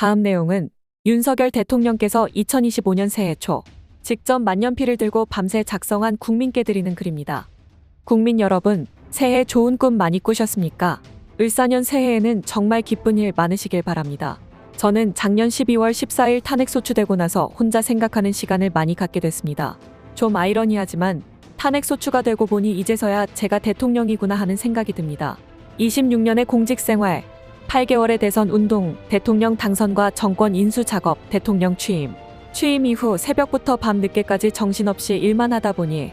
다음 내용은 윤석열 대통령께서 2025년 새해 초 직접 만년필을 들고 밤새 작성한 국민께 드리는 글입니다. 국민 여러분, 새해 좋은 꿈 많이 꾸셨습니까? 을사년 새해에는 정말 기쁜 일 많으시길 바랍니다. 저는 작년 12월 14일 탄핵 소추되고 나서 혼자 생각하는 시간을 많이 갖게 됐습니다. 좀 아이러니하지만 탄핵 소추가 되고 보니 이제서야 제가 대통령이구나 하는 생각이 듭니다. 26년의 공직생활, 8개월의 대선 운동, 대통령 당선과 정권 인수 작업, 대통령 취임 이후 새벽부터 밤 늦게까지 정신없이 일만 하다 보니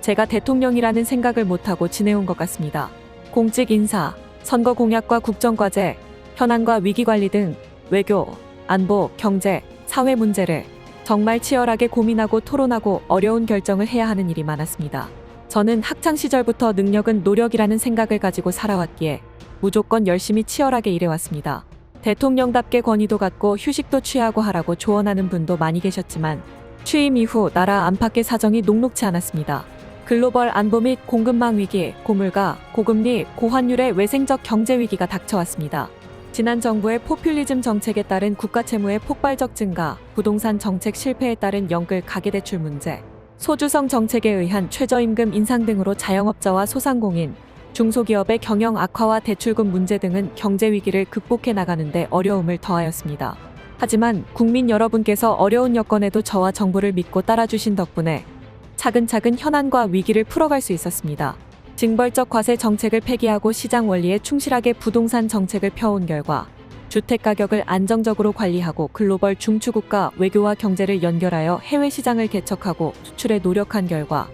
제가 대통령이라는 생각을 못하고 지내온 것 같습니다. 공직 인사, 선거 공약과 국정과제, 현안과 위기관리 등 외교, 안보, 경제, 사회 문제를 정말 치열하게 고민하고 토론하고 어려운 결정을 해야 하는 일이 많았습니다. 저는 학창시절부터 능력은 노력이라는 생각을 가지고 살아왔기에 무조건 열심히 치열하게 일해왔습니다. 대통령답게 권위도 갖고 휴식도 취하고 하라고 조언하는 분도 많이 계셨지만 취임 이후 나라 안팎의 사정이 녹록치 않았습니다. 글로벌 안보 및 공급망 위기, 고물가, 고금리, 고환율의 외생적 경제 위기가 닥쳐왔습니다. 지난 정부의 포퓰리즘 정책에 따른 국가 채무의 폭발적 증가, 부동산 정책 실패에 따른 연끌 가계대출 문제, 소주성 정책에 의한 최저임금 인상 등으로 자영업자와 소상공인, 중소기업의 경영 악화와 대출금 문제 등은 경제 위기를 극복해 나가는 데 어려움을 더하였습니다. 하지만 국민 여러분께서 어려운 여건에도 저와 정부를 믿고 따라주신 덕분에 차근차근 현안과 위기를 풀어갈 수 있었습니다. 징벌적 과세 정책을 폐기하고 시장 원리에 충실하게 부동산 정책을 펴온 결과 주택 가격을 안정적으로 관리하고 글로벌 중추국가 외교와 경제를 연결하여 해외 시장을 개척하고 수출에 노력한 결과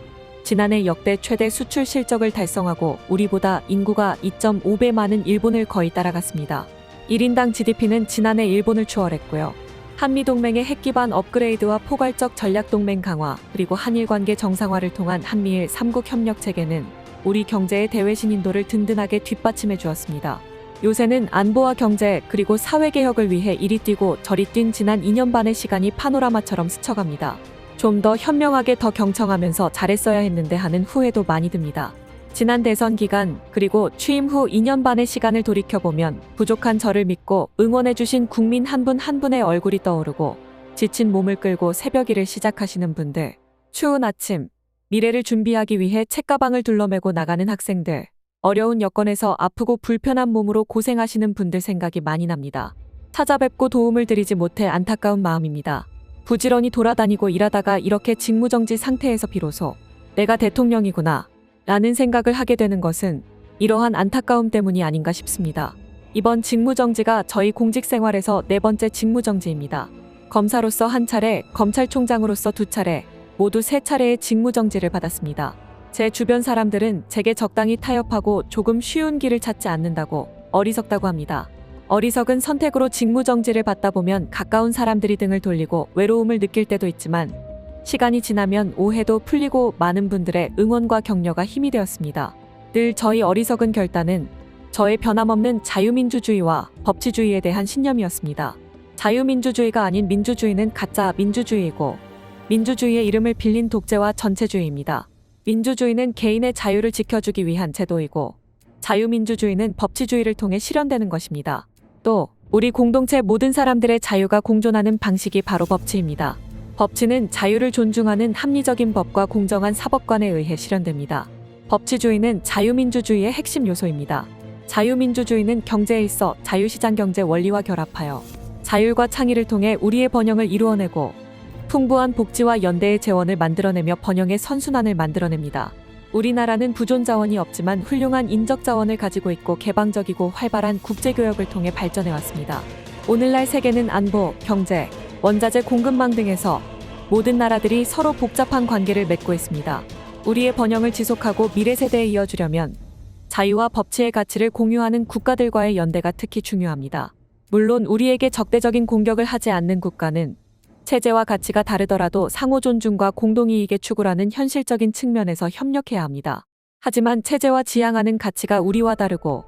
지난해 역대 최대 수출 실적을 달성하고 우리보다 인구가 2.5배 많은 일본을 거의 따라갔습니다. 1인당 GDP는 지난해 일본을 추월했고요. 한미동맹의 핵기반 업그레이드와 포괄적 전략동맹 강화, 그리고 한일 관계 정상화를 통한 한미일 3국 협력 체계는 우리 경제의 대외 신인도를 든든하게 뒷받침해 주었습니다. 요새는 안보와 경제 그리고 사회개혁을 위해 이리 뛰고 저리 뛴 지난 2년 반의 시간이 파노라마처럼 스쳐갑니다. 좀 더 현명하게 더 경청하면서 잘했어야 했는데 하는 후회도 많이 듭니다. 지난 대선 기간 그리고 취임 후 2년 반의 시간을 돌이켜보면 부족한 저를 믿고 응원해주신 국민 한 분 한 분의 얼굴이 떠오르고 지친 몸을 끌고 새벽 일을 시작하시는 분들, 추운 아침, 미래를 준비하기 위해 책가방을 둘러매고 나가는 학생들, 어려운 여건에서 아프고 불편한 몸으로 고생하시는 분들 생각이 많이 납니다. 찾아뵙고 도움을 드리지 못해 안타까운 마음입니다. 부지런히 돌아다니고 일하다가 이렇게 직무정지 상태에서 비로소 내가 대통령이구나 라는 생각을 하게 되는 것은 이러한 안타까움 때문이 아닌가 싶습니다. 이번 직무정지가 저희 공직생활에서 4번째 직무정지입니다. 검사로서 1차례, 검찰총장으로서 2차례, 모두 3차례의 직무정지를 받았습니다. 제 주변 사람들은 제게 적당히 타협하고 조금 쉬운 길을 찾지 않는다고 어리석다고 합니다. 어리석은 선택으로 직무정지를 받다 보면 가까운 사람들이 등을 돌리고 외로움을 느낄 때도 있지만 시간이 지나면 오해도 풀리고 많은 분들의 응원과 격려가 힘이 되었습니다. 늘 저희 어리석은 결단은 저의 변함없는 자유민주주의와 법치주의에 대한 신념이었습니다. 자유민주주의가 아닌 민주주의는 가짜 민주주의이고 민주주의의 이름을 빌린 독재와 전체주의입니다. 민주주의는 개인의 자유를 지켜주기 위한 제도이고 자유민주주의는 법치주의를 통해 실현되는 것입니다. 또 우리 공동체 모든 사람들의 자유가 공존하는 방식이 바로 법치입니다. 법치는 자유를 존중하는 합리적인 법과 공정한 사법관에 의해 실현됩니다. 법치주의는 자유민주주의의 핵심 요소입니다. 자유민주주의는 경제에 있어 자유시장 경제 원리와 결합하여 자율과 창의를 통해 우리의 번영을 이루어내고 풍부한 복지와 연대의 재원을 만들어내며 번영의 선순환을 만들어냅니다. 우리나라는 부존 자원이 없지만 훌륭한 인적 자원을 가지고 있고 개방적이고 활발한 국제교역을 통해 발전해왔습니다. 오늘날 세계는 안보, 경제, 원자재 공급망 등에서 모든 나라들이 서로 복잡한 관계를 맺고 있습니다. 우리의 번영을 지속하고 미래 세대에 이어주려면 자유와 법치의 가치를 공유하는 국가들과의 연대가 특히 중요합니다. 물론 우리에게 적대적인 공격을 하지 않는 국가는 체제와 가치가 다르더라도 상호 존중과 공동이익의 추구라는 현실적인 측면에서 협력해야 합니다. 하지만 체제와 지향하는 가치가 우리와 다르고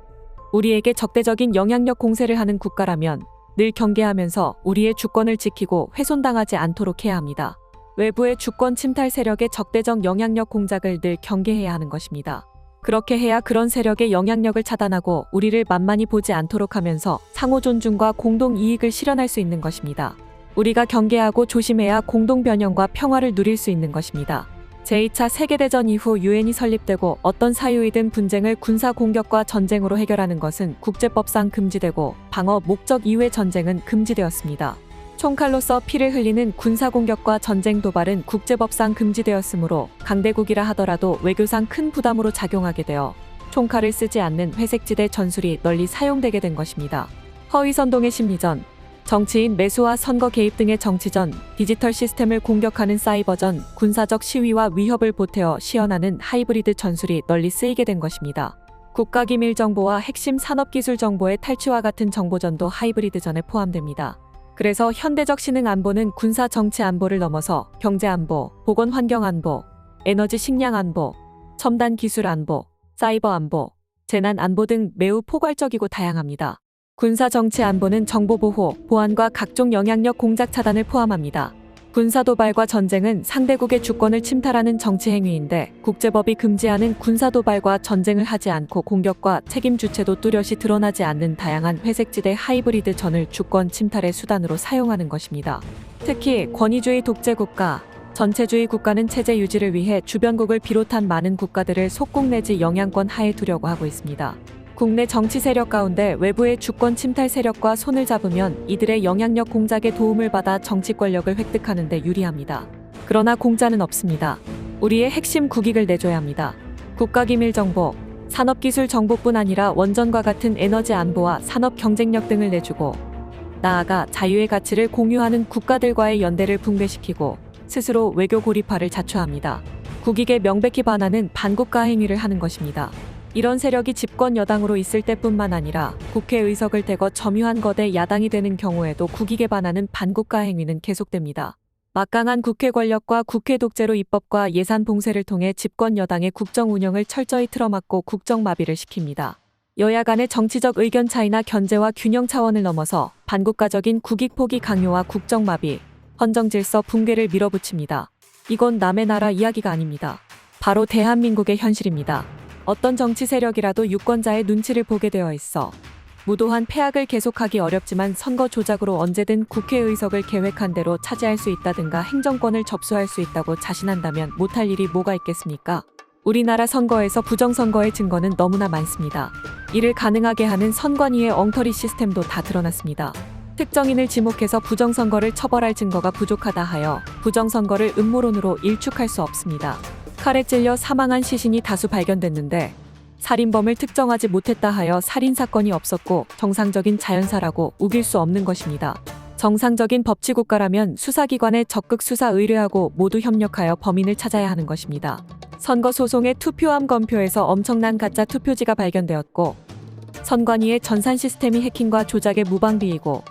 우리에게 적대적인 영향력 공세를 하는 국가라면 늘 경계하면서 우리의 주권을 지키고 훼손당하지 않도록 해야 합니다. 외부의 주권 침탈 세력의 적대적 영향력 공작을 늘 경계해야 하는 것입니다. 그렇게 해야 그런 세력의 영향력을 차단하고 우리를 만만히 보지 않도록 하면서 상호 존중과 공동 이익을 실현할 수 있는 것입니다. 우리가 경계하고 조심해야 공동 변형과 평화를 누릴 수 있는 것입니다. 제2차 세계대전 이후 유엔이 설립되고 어떤 사유이든 분쟁을 군사 공격과 전쟁으로 해결하는 것은 국제법상 금지되고 방어 목적 이외 전쟁은 금지되었습니다. 총칼로서 피를 흘리는 군사 공격과 전쟁 도발은 국제법상 금지되었으므로 강대국이라 하더라도 외교상 큰 부담으로 작용하게 되어 총칼을 쓰지 않는 회색지대 전술이 널리 사용되게 된 것입니다. 허위선동의 심리전, 정치인 매수와 선거 개입 등의 정치전, 디지털 시스템을 공격하는 사이버전, 군사적 시위와 위협을 보태어 시연하는 하이브리드 전술이 널리 쓰이게 된 것입니다. 국가기밀 정보와 핵심 산업기술 정보의 탈취와 같은 정보전도 하이브리드전에 포함됩니다. 그래서 현대적 신흥 안보는 군사 정치 안보를 넘어서 경제 안보, 보건 환경 안보, 에너지 식량 안보, 첨단 기술 안보, 사이버 안보, 재난 안보 등 매우 포괄적이고 다양합니다. 군사 정치 안보는 정보 보호, 보안과 각종 영향력 공작 차단을 포함합니다. 군사 도발과 전쟁은 상대국의 주권을 침탈하는 정치 행위인데 국제법이 금지하는 군사 도발과 전쟁을 하지 않고 공격과 책임 주체도 뚜렷이 드러나지 않는 다양한 회색지대 하이브리드 전을 주권 침탈의 수단으로 사용하는 것입니다. 특히 권위주의 독재 국가, 전체주의 국가는 체제 유지를 위해 주변국을 비롯한 많은 국가들을 속국 내지 영향권 하에 두려고 하고 있습니다. 국내 정치 세력 가운데 외부의 주권 침탈 세력과 손을 잡으면 이들의 영향력 공작에 도움을 받아 정치 권력을 획득하는 데 유리합니다. 그러나 공짜는 없습니다. 우리의 핵심 국익을 내줘야 합니다. 국가기밀 정보, 산업기술 정보뿐 아니라 원전과 같은 에너지 안보와 산업 경쟁력 등을 내주고 나아가 자유의 가치를 공유하는 국가들과의 연대를 붕괴시키고 스스로 외교 고립화를 자초합니다. 국익에 명백히 반하는 반국가 행위를 하는 것입니다. 이런 세력이 집권 여당으로 있을 때뿐만 아니라 국회 의석을 대거 점유한 거대 야당이 되는 경우에도 국익에 반하는 반국가 행위는 계속됩니다. 막강한 국회 권력과 국회 독재로 입법과 예산 봉쇄를 통해 집권 여당의 국정 운영을 철저히 틀어막고 국정 마비를 시킵니다. 여야 간의 정치적 의견 차이나 견제와 균형 차원을 넘어서 반국가적인 국익 포기 강요와 국정 마비, 헌정 질서 붕괴를 밀어붙입니다. 이건 남의 나라 이야기가 아닙니다. 바로 대한민국의 현실입니다. 어떤 정치 세력이라도 유권자의 눈치를 보게 되어 있어 무도한 패악을 계속하기 어렵지만 선거 조작으로 언제든 국회 의석을 계획한 대로 차지할 수 있다든가 행정권을 접수할 수 있다고 자신한다면 못할 일이 뭐가 있겠습니까? 우리나라 선거에서 부정선거의 증거는 너무나 많습니다. 이를 가능하게 하는 선관위의 엉터리 시스템도 다 드러났습니다. 특정인을 지목해서 부정선거를 처벌할 증거가 부족하다 하여 부정선거를 음모론으로 일축할 수 없습니다. 칼에 찔려 사망한 시신이 다수 발견됐는데 살인범을 특정하지 못했다 하여 살인사건이 없었고 정상적인 자연사라고 우길 수 없는 것입니다. 정상적인 법치국가라면 수사기관에 적극 수사 의뢰하고 모두 협력하여 범인을 찾아야 하는 것입니다. 선거소송의 투표함 검표에서 엄청난 가짜 투표지가 발견되었고 선관위의 전산 시스템이 해킹과 조작에 무방비이고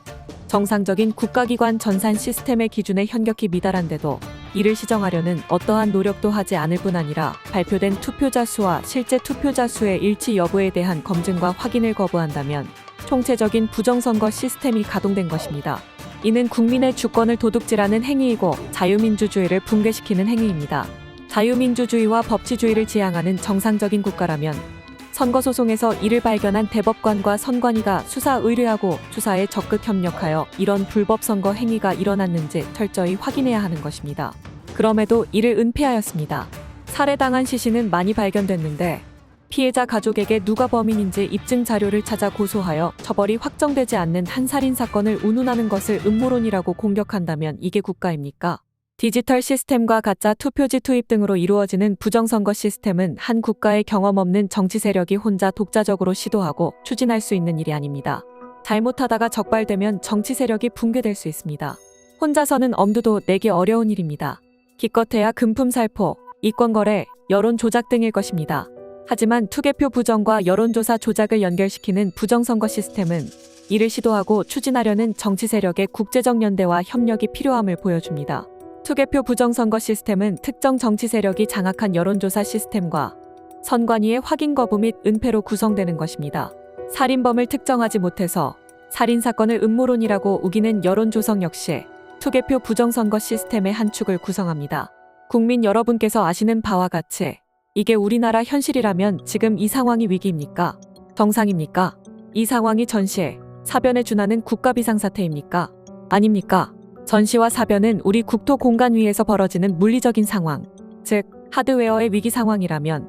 정상적인 국가기관 전산 시스템의 기준에 현격히 미달한데도 이를 시정하려는 어떠한 노력도 하지 않을 뿐 아니라 발표된 투표자 수와 실제 투표자 수의 일치 여부에 대한 검증과 확인을 거부한다면 총체적인 부정선거 시스템이 가동된 것입니다. 이는 국민의 주권을 도둑질하는 행위이고 자유민주주의를 붕괴시키는 행위입니다. 자유민주주의와 법치주의를 지향하는 정상적인 국가라면 선거소송에서 이를 발견한 대법관과 선관위가 수사 의뢰하고 수사에 적극 협력하여 이런 불법 선거 행위가 일어났는지 철저히 확인해야 하는 것입니다. 그럼에도 이를 은폐하였습니다. 살해당한 시신은 많이 발견됐는데 피해자 가족에게 누가 범인인지 입증 자료를 찾아 고소하여 처벌이 확정되지 않는 한 살인 사건을 운운하는 것을 음모론이라고 공격한다면 이게 국가입니까? 디지털 시스템과 가짜 투표지 투입 등으로 이루어지는 부정선거 시스템은 한 국가의 경험 없는 정치 세력이 혼자 독자적으로 시도하고 추진할 수 있는 일이 아닙니다. 잘못하다가 적발되면 정치 세력이 붕괴될 수 있습니다. 혼자서는 엄두도 내기 어려운 일입니다. 기껏해야 금품 살포, 이권거래, 여론 조작 등일 것입니다. 하지만 투개표 부정과 여론조사 조작을 연결시키는 부정선거 시스템은 이를 시도하고 추진하려는 정치 세력의 국제적 연대와 협력이 필요함을 보여줍니다. 투개표 부정선거 시스템은 특정 정치 세력이 장악한 여론조사 시스템과 선관위의 확인 거부 및 은폐로 구성되는 것입니다. 살인범을 특정하지 못해서 살인사건을 음모론이라고 우기는 여론 조성 역시 투개표 부정선거 시스템의 한 축을 구성합니다. 국민 여러분께서 아시는 바와 같이 이게 우리나라 현실이라면 지금 이 상황이 위기입니까? 정상입니까? 이 상황이 전시에, 사변에 준하는 국가 비상사태입니까? 아닙니까? 전시와 사변은 우리 국토 공간 위에서 벌어지는 물리적인 상황, 즉 하드웨어의 위기 상황이라면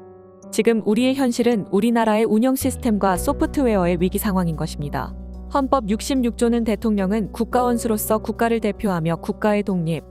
지금 우리의 현실은 우리나라의 운영 시스템과 소프트웨어의 위기 상황인 것입니다. 헌법 66조는 대통령은 국가원수로서 국가를 대표하며 국가의 독립,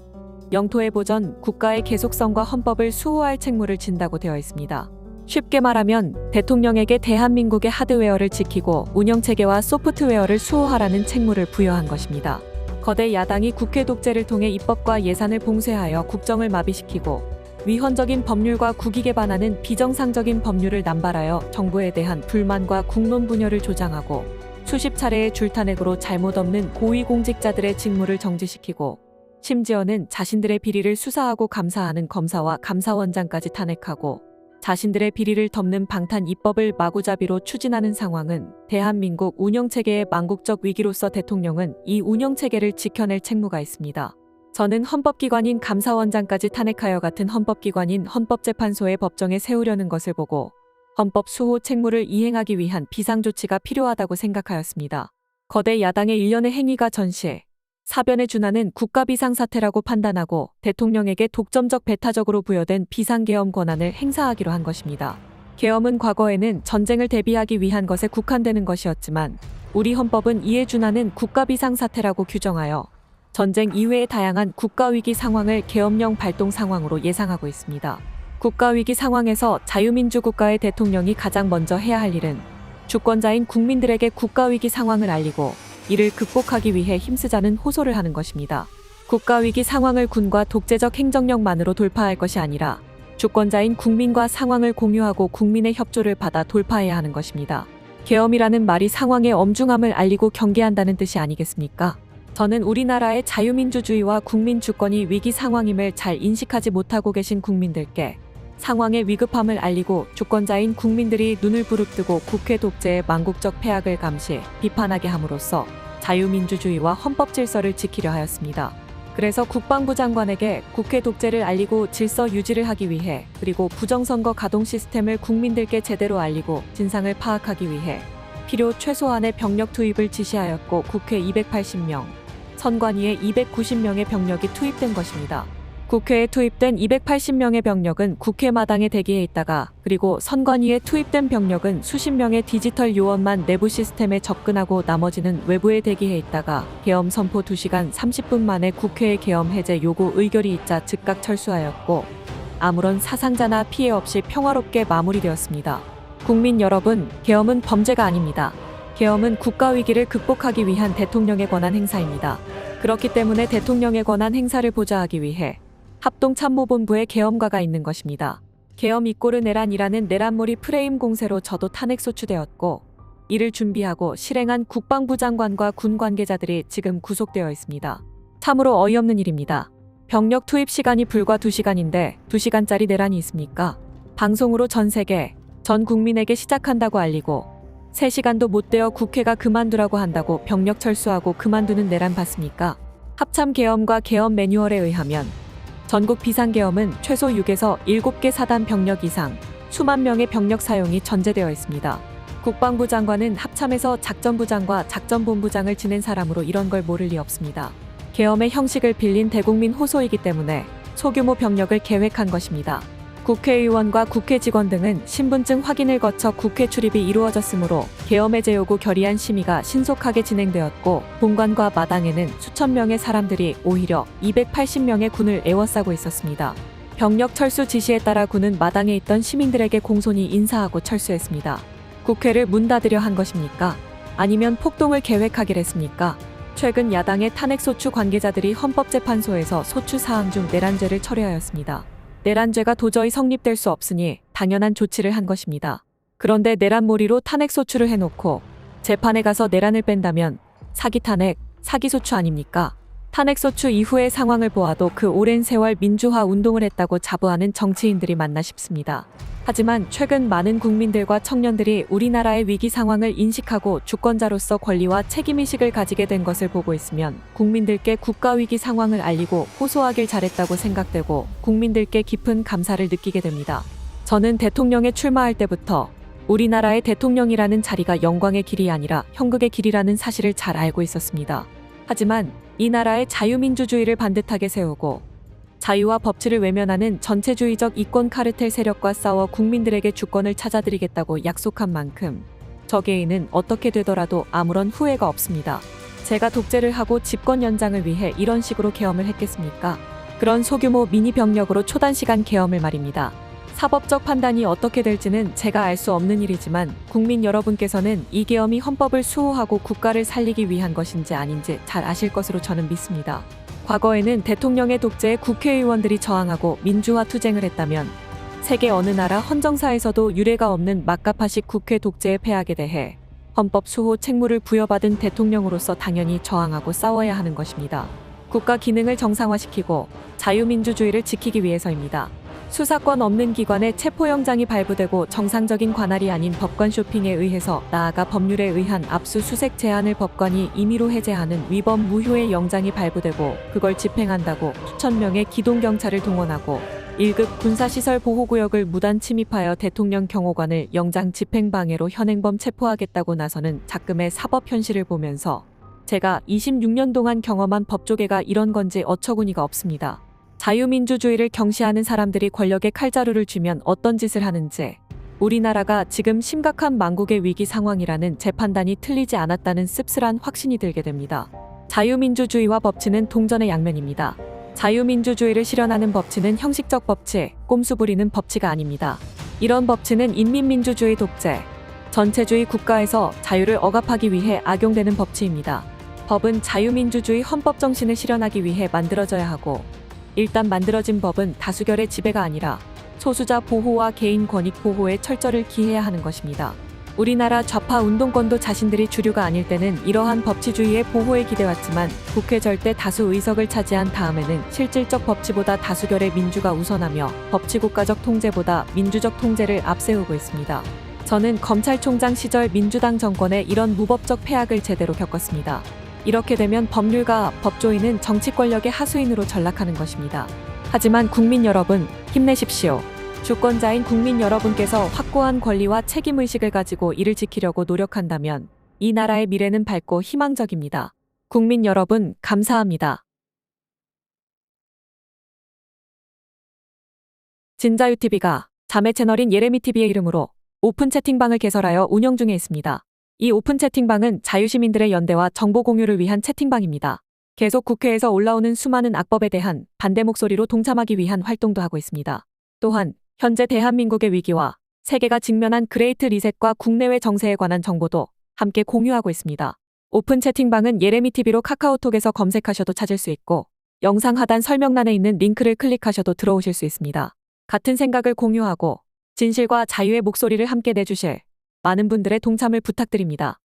영토의 보전, 국가의 계속성과 헌법을 수호할 책무를 진다고 되어 있습니다. 쉽게 말하면 대통령에게 대한민국의 하드웨어를 지키고 운영체계와 소프트웨어를 수호하라는 책무를 부여한 것입니다. 거대 야당이 국회 독재를 통해 입법과 예산을 봉쇄하여 국정을 마비시키고 위헌적인 법률과 국익에 반하는 비정상적인 법률을 남발하여 정부에 대한 불만과 국론 분열을 조장하고 수십 차례의 줄탄핵으로 잘못 없는 고위공직자들의 직무를 정지시키고 심지어는 자신들의 비리를 수사하고 감사하는 검사와 감사원장까지 탄핵하고 자신들의 비리를 덮는 방탄 입법을 마구잡이로 추진하는 상황은 대한민국 운영체계의 망국적 위기로서 대통령은 이 운영체계를 지켜낼 책무가 있습니다. 저는 헌법기관인 감사원장까지 탄핵하여 같은 헌법기관인 헌법재판소의 법정에 세우려는 것을 보고 헌법 수호 책무를 이행하기 위한 비상조치가 필요하다고 생각하였습니다. 거대 야당의 일련의 행위가 전시에, 사변에 준하는 국가비상사태라고 판단하고 대통령에게 독점적 배타적으로 부여된 비상계엄 권한을 행사하기로 한 것입니다. 계엄은 과거에는 전쟁을 대비하기 위한 것에 국한되는 것이었지만 우리 헌법은 이에 준하는 국가비상사태라고 규정하여 전쟁 이외의 다양한 국가위기 상황을 계엄령 발동 상황으로 예상하고 있습니다. 국가위기 상황에서 자유민주국가의 대통령이 가장 먼저 해야 할 일은 주권자인 국민들에게 국가위기 상황을 알리고 이를 극복하기 위해 힘쓰자는 호소를 하는 것입니다. 국가위기 상황을 군과 독재적 행정력만으로 돌파할 것이 아니라 주권자인 국민과 상황을 공유하고 국민의 협조를 받아 돌파해야 하는 것입니다. 계엄이라는 말이 상황의 엄중함을 알리고 경계한다는 뜻이 아니겠습니까? 저는 우리나라의 자유민주주의와 국민 주권이 위기 상황임을 잘 인식하지 못하고 계신 국민들께 상황의 위급함을 알리고 주권자인 국민들이 눈을 부릅뜨고 국회 독재의 망국적 폐악을 감시, 비판하게 함으로써 자유민주주의와 헌법 질서를 지키려 하였습니다. 그래서 국방부 장관에게 국회 독재를 알리고 질서 유지를 하기 위해 그리고 부정선거 가동 시스템을 국민들께 제대로 알리고 진상을 파악하기 위해 필요 최소한의 병력 투입을 지시하였고 국회 280명, 선관위에 290명의 병력이 투입된 것입니다. 국회에 투입된 280명의 병력은 국회 마당에 대기해 있다가 그리고 선관위에 투입된 병력은 수십 명의 디지털 요원만 내부 시스템에 접근하고 나머지는 외부에 대기해 있다가 계엄 선포 2시간 30분 만에 국회의 계엄 해제 요구 의결이 있자 즉각 철수하였고 아무런 사상자나 피해 없이 평화롭게 마무리되었습니다. 국민 여러분, 계엄은 범죄가 아닙니다. 계엄은 국가위기를 극복하기 위한 대통령의 권한 행사입니다. 그렇기 때문에 대통령의 권한 행사를 보좌하기 위해 합동참모본부에 계엄과가 있는 것입니다. 계엄 이꼬르 내란이라는 내란몰이 프레임 공세로 저도 탄핵 소추되었고 이를 준비하고 실행한 국방부 장관과 군 관계자들이 지금 구속되어 있습니다. 참으로 어이없는 일입니다. 병력 투입 시간이 불과 2시간인데 2시간짜리 내란이 있습니까? 방송으로 전 세계, 전 국민에게 시작한다고 알리고 3시간도 못 되어 국회가 그만두라고 한다고 병력 철수하고 그만두는 내란 봤습니까? 합참 계엄과 계엄 매뉴얼에 의하면 전국 비상계엄은 최소 6에서 7개 사단 병력 이상, 수만 명의 병력 사용이 전제되어 있습니다. 국방부 장관은 합참에서 작전부장과 작전본부장을 지낸 사람으로 이런 걸 모를 리 없습니다. 계엄의 형식을 빌린 대국민 호소이기 때문에 소규모 병력을 계획한 것입니다. 국회의원과 국회 직원 등은 신분증 확인을 거쳐 국회 출입이 이루어졌으므로 계엄 해제 요구 결의안 심의가 신속하게 진행되었고 본관과 마당에는 수천 명의 사람들이 오히려 280명의 군을 에워싸고 있었습니다. 병력 철수 지시에 따라 군은 마당에 있던 시민들에게 공손히 인사하고 철수했습니다. 국회를 문 닫으려 한 것입니까? 아니면 폭동을 계획하기로 했습니까? 최근 야당의 탄핵소추 관계자들이 헌법재판소에서 소추 사항 중 내란죄를 철회하였습니다. 내란죄가 도저히 성립될 수 없으니 당연한 조치를 한 것입니다. 그런데 내란몰이로 탄핵소추를 해놓고 재판에 가서 내란을 뺀다면 사기탄핵, 사기소추 아닙니까? 탄핵소추 이후의 상황을 보아도 그 오랜 세월 민주화 운동을 했다고 자부하는 정치인들이 맞나 싶습니다. 하지만 최근 많은 국민들과 청년들이 우리나라의 위기 상황을 인식하고 주권자로서 권리와 책임의식을 가지게 된 것을 보고 있으면 국민들께 국가위기 상황을 알리고 호소하길 잘했다고 생각되고 국민들께 깊은 감사를 느끼게 됩니다. 저는 대통령에 출마할 때부터 우리나라의 대통령이라는 자리가 영광의 길이 아니라 형극의 길이라는 사실을 잘 알고 있었습니다. 하지만 이 나라의 자유민주주의를 반듯하게 세우고 자유와 법치를 외면하는 전체주의적 이권 카르텔 세력과 싸워 국민들에게 주권을 찾아드리겠다고 약속한 만큼 저 개인은 어떻게 되더라도 아무런 후회가 없습니다. 제가 독재를 하고 집권 연장을 위해 이런 식으로 계엄을 했겠습니까? 그런 소규모 미니 병력으로 초단시간 계엄을 말입니다. 사법적 판단이 어떻게 될지는 제가 알 수 없는 일이지만 국민 여러분께서는 이 계엄이 헌법을 수호하고 국가를 살리기 위한 것인지 아닌지 잘 아실 것으로 저는 믿습니다. 과거에는 대통령의 독재에 국회의원들이 저항하고 민주화 투쟁을 했다면 세계 어느 나라 헌정사에서도 유례가 없는 막가파식 국회 독재의 폐악에 대해 헌법 수호 책무를 부여받은 대통령으로서 당연히 저항하고 싸워야 하는 것입니다. 국가 기능을 정상화시키고 자유민주주의를 지키기 위해서입니다. 수사권 없는 기관에 체포영장이 발부되고 정상적인 관할이 아닌 법관 쇼핑에 의해서 나아가 법률에 의한 압수수색 제한을 법관이 임의로 해제하는 위법 무효의 영장이 발부되고 그걸 집행한다고 수천 명의 기동경찰을 동원하고 1급 군사시설 보호구역을 무단 침입하여 대통령 경호관을 영장 집행방해로 현행범 체포하겠다고 나서는 작금의 사법 현실을 보면서 제가 26년 동안 경험한 법조계가 이런 건지 어처구니가 없습니다. 자유민주주의를 경시하는 사람들이 권력에 칼자루를 쥐면 어떤 짓을 하는지, 우리나라가 지금 심각한 망국의 위기 상황이라는 제 판단이 틀리지 않았다는 씁쓸한 확신이 들게 됩니다. 자유민주주의와 법치는 동전의 양면입니다. 자유민주주의를 실현하는 법치는 형식적 법치, 꼼수 부리는 법치가 아닙니다. 이런 법치는 인민민주주의 독재, 전체주의 국가에서 자유를 억압하기 위해 악용되는 법치입니다. 법은 자유민주주의 헌법 정신을 실현하기 위해 만들어져야 하고 일단 만들어진 법은 다수결의 지배가 아니라 소수자 보호와 개인 권익 보호에 철저를 기해야 하는 것입니다. 우리나라 좌파 운동권도 자신들이 주류가 아닐 때는 이러한 법치주의의 보호에 기대왔지만 국회 절대 다수 의석을 차지한 다음에는 실질적 법치보다 다수결의 민주가 우선하며 법치국가적 통제보다 민주적 통제를 앞세우고 있습니다. 저는 검찰총장 시절 민주당 정권의 이런 무법적 폐악을 제대로 겪었습니다. 이렇게 되면 법률가, 법조인은 정치 권력의 하수인으로 전락하는 것입니다. 하지만 국민 여러분, 힘내십시오. 주권자인 국민 여러분께서 확고한 권리와 책임의식을 가지고 이를 지키려고 노력한다면 이 나라의 미래는 밝고 희망적입니다. 국민 여러분, 감사합니다. 진자유TV가 자매 채널인 예레미TV의 이름으로 오픈 채팅방을 개설하여 운영 중에 있습니다. 이 오픈 채팅방은 자유시민들의 연대와 정보 공유를 위한 채팅방입니다. 계속 국회에서 올라오는 수많은 악법에 대한 반대 목소리로 동참하기 위한 활동도 하고 있습니다. 또한 현재 대한민국의 위기와 세계가 직면한 그레이트 리셋과 국내외 정세에 관한 정보도 함께 공유하고 있습니다. 오픈 채팅방은 예레미TV로 카카오톡에서 검색하셔도 찾을 수 있고 영상 하단 설명란에 있는 링크를 클릭하셔도 들어오실 수 있습니다. 같은 생각을 공유하고 진실과 자유의 목소리를 함께 내주실 많은 분들의 동참을 부탁드립니다.